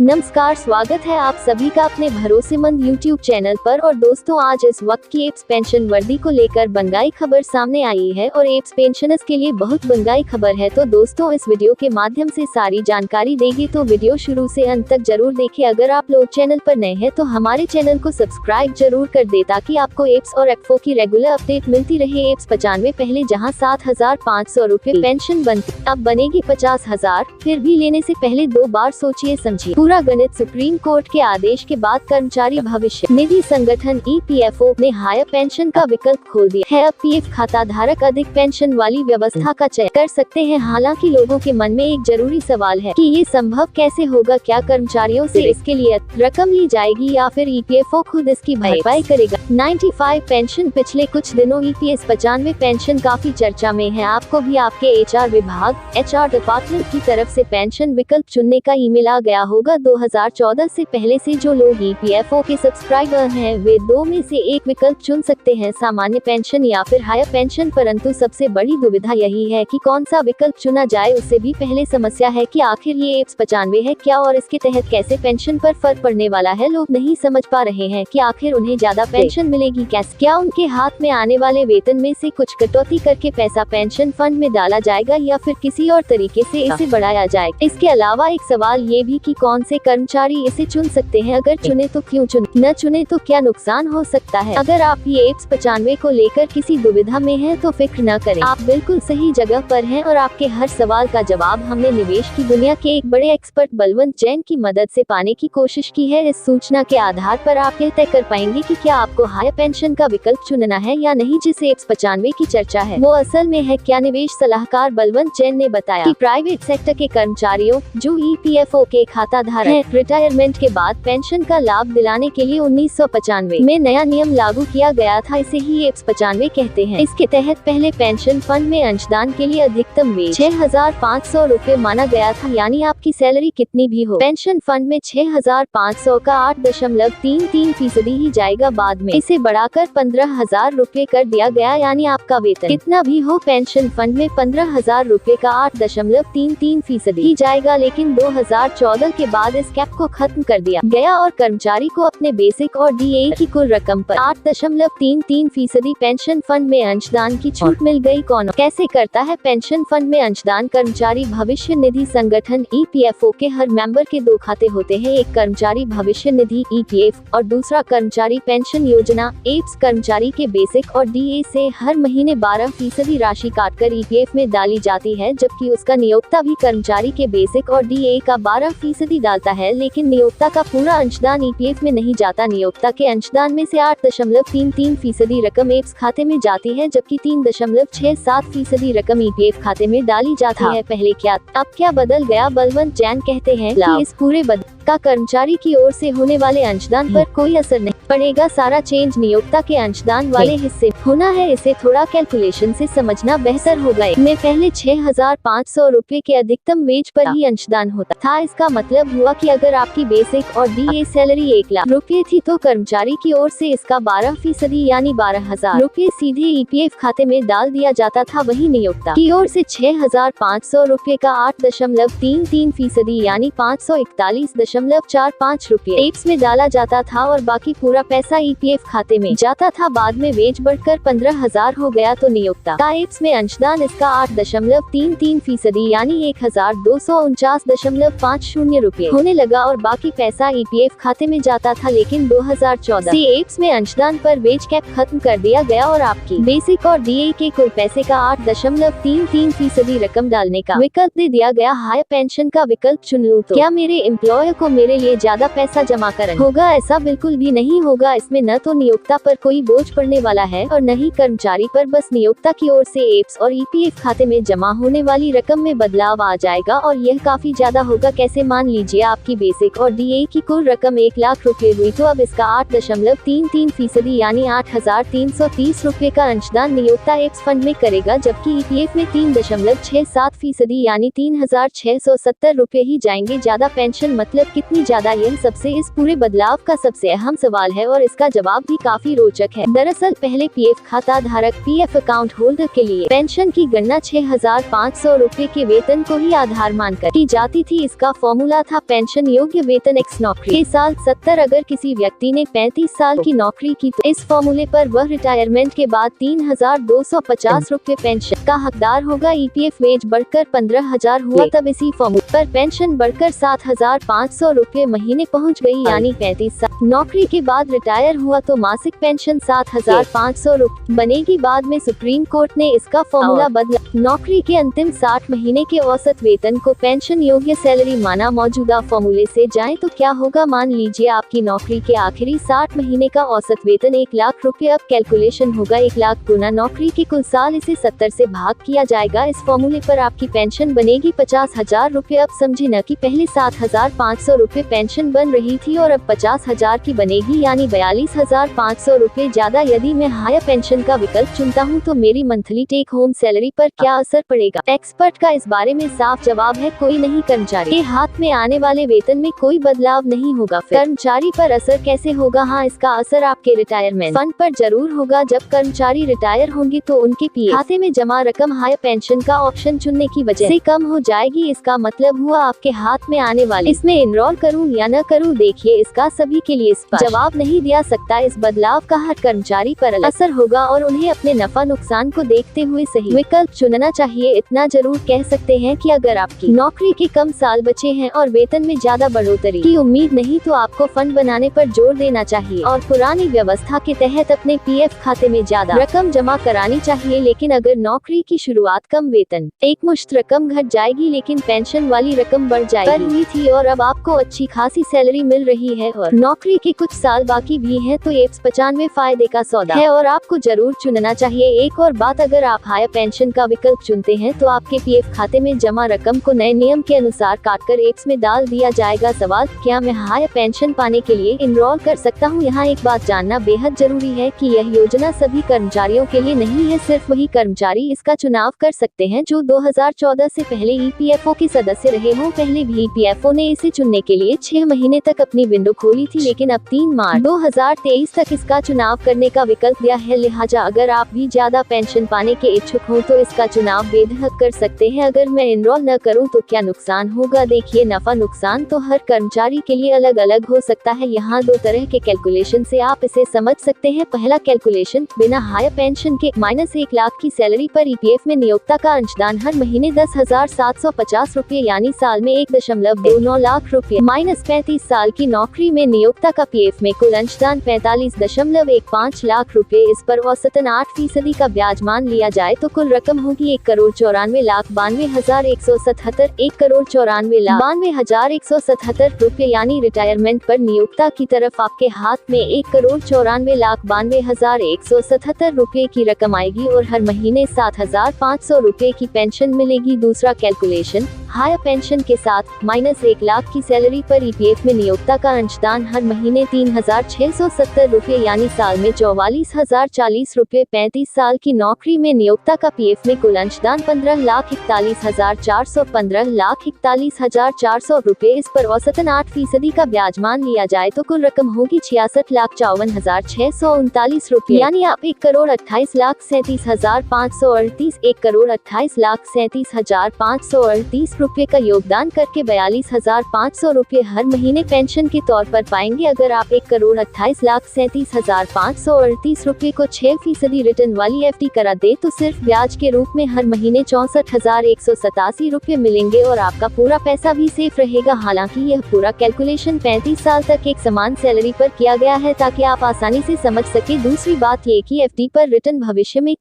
नमस्कार, स्वागत है आप सभी का अपने भरोसेमंद YouTube चैनल पर। और दोस्तों, आज इस वक्त की एप्स पेंशन वर्दी को लेकर बंगाई खबर सामने आई है और एप्स पेंशनर्स के लिए बहुत बंगाई खबर है। तो दोस्तों, इस वीडियो के माध्यम से सारी जानकारी देंगे, तो वीडियो शुरू से अंत तक जरूर देखें। अगर आप लोग चैनल पर नए हैं तो हमारे चैनल को सब्सक्राइब जरूर कर दे, ताकि आपको एप्स और एफओ की रेगुलर अपडेट मिलती रहे। एप्स 95 पहले जहाँ 7,500 रूपए पेंशन बनती, अब बनेगी 50,000। फिर भी लेने से पहले 2 बार सोचिए समझिए। पूरा गणित। सुप्रीम कोर्ट के आदेश के बाद कर्मचारी भविष्य निधि संगठन ईपीएफओ ने हायर पेंशन का विकल्प खोल दिया है। अब पीएफ खाता धारक अधिक पेंशन वाली व्यवस्था का चयन कर सकते हैं। हालांकि लोगों के मन में एक जरूरी सवाल है कि ये संभव कैसे होगा। क्या कर्मचारियों से इसके लिए रकम ली जाएगी या फिर ईपीएफओ खुद इसकी भरपाई करेगा? 95 पेंशन। पिछले कुछ दिनों ईपीएस 95 पेंशन काफी चर्चा में है। आपको भी आपके एचआर विभाग डिपार्टमेंट की तरफ से पेंशन विकल्प चुनने का ईमेल आ गया होगा। 2014 से पहले से जो लोग ईपीएफओ के सब्सक्राइबर हैं, वे 2 में से एक विकल्प चुन सकते हैं, सामान्य पेंशन या फिर हायर पेंशन। परंतु सबसे बड़ी दुविधा यही है कि कौन सा विकल्प चुना जाए। उससे भी पहले समस्या है कि आखिर ये एप्स 95 है क्या और इसके तहत कैसे पेंशन पर फर्क पड़ने वाला है। लोग नहीं समझ पा रहे हैं कि आखिर उन्हें ज्यादा पेंशन मिलेगी कैसे। क्या उनके हाथ में आने वाले वेतन में से कुछ कटौती करके पैसा पेंशन फंड में डाला जाएगा या फिर किसी और तरीके से इसे बढ़ाया जाएगा। इसके अलावा एक सवाल ये भी कि कौन से कर्मचारी इसे चुन सकते हैं। अगर चुने तो क्यों चुने, न चुने तो क्या नुकसान हो सकता है। अगर आप ये एप्स 95 को लेकर किसी दुविधा में हैं तो फिक्र न करें, आप बिल्कुल सही जगह पर हैं और आपके हर सवाल का जवाब हमने निवेश की दुनिया के एक बड़े एक्सपर्ट बलवंत जैन की मदद से पाने की कोशिश की है। इस सूचना के आधार पर आप ये तय कर पाएंगे कि क्या आपको हायर पेंशन का विकल्प चुनना है या नहीं, जिस एप्स 95 की चर्चा है वो असल में है क्या। निवेश सलाहकार बलवंत जैन ने बताया कि प्राइवेट सेक्टर के कर्मचारियों जो ईपीएफओ के खाता धारक हैं, रिटायरमेंट के बाद पेंशन का लाभ दिलाने के लिए 1995 में नया नियम लागू किया गया था। इसे ही एप्स 95 कहते हैं। इसके तहत पहले पेंशन फंड में अंशदान के लिए अधिकतम वेज 6,500 रूपए माना गया था, यानी आपकी सैलरी कितनी भी हो, पेंशन फंड में 6,500 का 8.33% ही जाएगा। बाद में इसे बढ़ाकर 15,000 रूपए कर दिया गया, यानी आपका वेतन कितना भी हो, पेंशन फंड में 15,000 रूपए का 8.33% ही जाएगा। लेकिन 2014 के बाद इस कैप को खत्म कर दिया गया और कर्मचारी को अपने बेसिक और डीए की कुल रकम पर 8.33% पेंशन फंड में अंशदान की छूट मिल गई। कौन कैसे करता है पेंशन फंड में अंशदान? कर्मचारी भविष्य निधि संगठन ईपीएफओ के हर मेंबर के 2 खाते होते हैं, एक कर्मचारी भविष्य निधि ईपीएफ और दूसरा कर्मचारी पेंशन योजना। एप्स कर्मचारी के बेसिक और डीए से हर महीने 12% राशि काटकर ईपीएफ में डाली जाती है, जबकि उसका नियोक्ता भी कर्मचारी के बेसिक और डीए का 12% डालता है। लेकिन नियोक्ता का पूरा अंशदान ईपीएफ में नहीं जाता। नियोक्ता के अंशदान में से 8.33% रकम एप्स खाते में जाती है, जबकि 3.67% रकम ईपीएफ खाते में डाली जाती है। पहले क्या अब क्या बदल गया? बलवंत जैन कहते हैं कि इस पूरे बदलाव का कर्मचारी की ओर से होने वाले अंशदान पर कोई असर नहीं पड़ेगा। सारा चेंज नियोक्ता के अंशदान वाले हिस्से होना है। इसे थोड़ा कैलकुलेशन से समझना बेहतर होगा। में पहले 6,500 रूपए के अधिकतम वेज पर ही अंशदान होता था। इसका मतलब हुआ कि अगर आपकी बेसिक और डीए सैलरी 1 लाख रूपए थी तो कर्मचारी की ओर से इसका 12% यानी 12,000 रूपए सीधे ईपीएफ खाते में डाल दिया जाता था। वही नियोक्ता की ओर से 6,500 रूपए का 8.33% यानी 541.45 रूपए एप्स में डाला जाता था और बाकी पूरा पैसा ईपीएफ खाते में जाता था। बाद में वेज बढ़कर 15,000 हो गया तो नियोक्ता का एप्स में अंशदान इसका 8.33% यानी 1,249.50 रूपए होने लगा और बाकी पैसा ईपीएफ खाते में जाता था। लेकिन 2014 से एप्स में अंशदान पर वेज कैप खत्म कर दिया गया और आपकी बेसिक और डीए के कुल पैसे का 8.33% रकम डालने का विकल्प दे दिया गया। हायर पेंशन का विकल्प चुन लूं तो क्या मेरे एम्प्लॉयर को मेरे लिए ज्यादा पैसा जमा करना होगा? ऐसा बिल्कुल भी नहीं होगा। इसमें न तो नियोक्ता पर कोई बोझ पड़ने वाला है और न ही कर्मचारी पर। बस नियोक्ता की ओर से एप्स और ईपीएफ खाते में जमा होने वाली रकम में बदलाव आ जाएगा और यह काफी ज्यादा होगा। कैसे? मान लीजिए आपकी बेसिक और डीए की कुल रकम 1 लाख रूपए हुई, तो अब इसका 8.33% यानी 8,330 रूपए का अंशदान नियोक्ता एप्स फंड में करेगा, जबकि ईपीएफ में 3.67% यानी 3,670 रूपए ही जाएंगे। ज्यादा पेंशन मतलब कितनी ज्यादा, यह सबसे इस पूरे बदलाव का सबसे अहम सवाल है और इसका जवाब भी काफी रोचक है। दरअसल पहले पीएफ खाता धारक पीएफ अकाउंट होल्डर के लिए पेंशन की गणना 6,500 रुपए के वेतन को ही आधार मानकर की जाती थी। इसका फॉर्मूला था पेंशन योग्य वेतन एक्स नौकरी के साल 70। अगर किसी व्यक्ति ने 35 साल की नौकरी की तो इस फॉर्मूले पर वह रिटायरमेंट के बाद 3,250 रुपए पेंशन का हकदार होगा। ईपीएफ वेज बढ़कर 15,000 हुआ, तब इसी फॉर्मूले पर पेंशन बढ़कर 7,500 रुपए महीने पहुंच गई, यानी 35 साल नौकरी के बाद रिटायर हुआ तो मासिक पेंशन 7,500 रुपए बनेगी। बाद में सुप्रीम कोर्ट ने इसका फॉर्मूला बदला, नौकरी के अंतिम 60 महीने के औसत वेतन को पेंशन योग्य सैलरी माना। मौजूदा फॉर्मूले से जाएं तो क्या होगा, मान लीजिए आपकी नौकरी के आखिरी 60 महीने का औसत वेतन 1 लाख रुपए। अब कैलकुलेशन होगा 1 लाख गुना नौकरी के कुल साल, इसे 70 से भाग किया जाएगा। इस फॉर्मूले पर आपकी पेंशन बनेगी 50,000 रुपए। अब समझे न कि पहले 7,500 रुपए पेंशन बन रही थी और अब 50,000 की बनेगी, यानी 42,500 रुपए ज्यादा। यदि मैं हायर पेंशन का विकल्प चुनता हूँ तो मेरी मंथली टेक होम सैलरी पर क्या असर पड़ेगा? एक्सपर्ट का इस बारे में साफ जवाब है, कोई नहीं। कर्मचारी के हाथ में आने वाले वेतन में कोई बदलाव नहीं होगा। फिर कर्मचारी पर असर कैसे होगा? हाँ, इसका असर आपके रिटायरमेंट फंड पर जरूर होगा। जब कर्मचारी रिटायर होंगे तो उनके पीएफ खाते में जमा रकम हायर पेंशन का ऑप्शन चुनने की वजह से कम हो जाएगी। इसका मतलब हुआ आपके हाथ में आने वाले इसमें इनरोल करूं या न करूं, देखिए इसका सभी के लिए जवाब नहीं दिया सकता। इस बदलाव का हर कर्मचारी पर असर होगा और उन्हें अपने नफा नुकसान को देखते हुए सही विकल्प चुनना चाहिए। इतना जरूर कह सकते हैं कि अगर आपकी नौकरी के कम साल बचे हैं और वेतन में ज्यादा बढ़ोतरी की उम्मीद नहीं तो आपको फंड बनाने पर जोर देना चाहिए और पुरानी व्यवस्था के तहत अपने पीएफ खाते में ज्यादा रकम जमा करानी चाहिए। लेकिन अगर नौकरी की शुरुआत कम वेतन एकमुश्त रकम घट जाएगी लेकिन पेंशन वाली रकम बढ़ जाएगी हुई थी और अब आपको अच्छी खासी सैलरी मिल रही है और नौकरी के कुछ साल बाकी भी हैं तो ये 95 फायदे का सौदा है और आपको जरूर चुनना चाहिए। एक और बात, अगर आप हायर पेंशन का विकल्प चुनते हैं तो आपके पीएफ खाते में जमा रकम को नए नियम के अनुसार काटकर एप्स में डाल दिया जाएगा। सवाल, क्या मैं हायर पेंशन पाने के लिए इनरोल कर सकता हूं? यहाँ एक बात जानना बेहद जरूरी है कि यह योजना सभी कर्मचारियों के लिए नहीं है। सिर्फ वही कर्मचारी इसका चुनाव कर सकते हैं जो 2014 से पहले ईपीएफओ के सदस्य रहे हों। पहले भी ईपीएफओ ने इसे चुनने के लिए 6 महीने तक अपनी विंडो खोली थी, लेकिन अब 3 मार्च 2023 तक इसका चुनाव करने का विकल्प दिया है। लिहाजा अगर आप भी ज्यादा पेंशन पाने के इच्छुक हो तो इसका चुनाव बेधड़क कर सकते हैं। अगर मैं इनरोल न करूं तो क्या नुकसान होगा? देखिए, नफा नुकसान तो हर कर्मचारी के लिए अलग अलग हो सकता है। यहाँ 2 तरह के कैलकुलेशन से आप इसे समझ सकते हैं। पहला कैलकुलेशन, बिना हायर पेंशन के -1 लाख की सैलरी पर ईपीएफ में नियोक्ता का अंशदान हर महीने 10,750 रुपए यानी साल में 1.29 लाख रुपए -35 साल की नौकरी में नियोक्ता का पीएफ में कुल अंशदान 45.15 लाख रुपए। इस पर औसतन 8% का ब्याज मान लिया जाए तो कुल रकम होगी 1,94,92,177 1,94,92,177 रुपए, यानी रिटायरमेंट पर नियोक्ता की तरफ आपके हाथ में 1,94,92,177 रुपए की रकम आएगी और हर महीने 7,500 रुपए की पेंशन मिलेगी। दूसरा कैलकुलेशन, हायर पेंशन के साथ -1 लाख की सैलरी पर ईपीएफ में नियोक्ता का अंशदान हर महीने 3,670 रुपए यानी साल में 44,040 रुपए। 35 साल की नौकरी में नियोक्ता का पीएफ में कुल अंशदान 15,41,400 15,41,400 रुपए। इस पर औसतन 8% का ब्याज मान लिया जाए तो कुल रकम होगी 66,54,639 रुपए, यानी आप 1,28,37,538 1,28,37,538 रुपए का योगदान करके 42,500 रुपए हर महीने पेंशन के तौर पर पाएंगे। अगर आप 1,28,37,538 रुपए को 6% रिटर्न वाली एफडी करा दे तो सिर्फ ब्याज के रूप में हर महीने 64,187 रुपए मिलेंगे और आपका पूरा पैसा भी सेफ रहेगा। हालांकि यह पूरा कैलकुलेशन 35 साल तक एक समान सैलरी पर किया गया है ताकि आप आसानी से समझ सके। दूसरी बात ये कि एफडी पर रिटर्न भविष्य में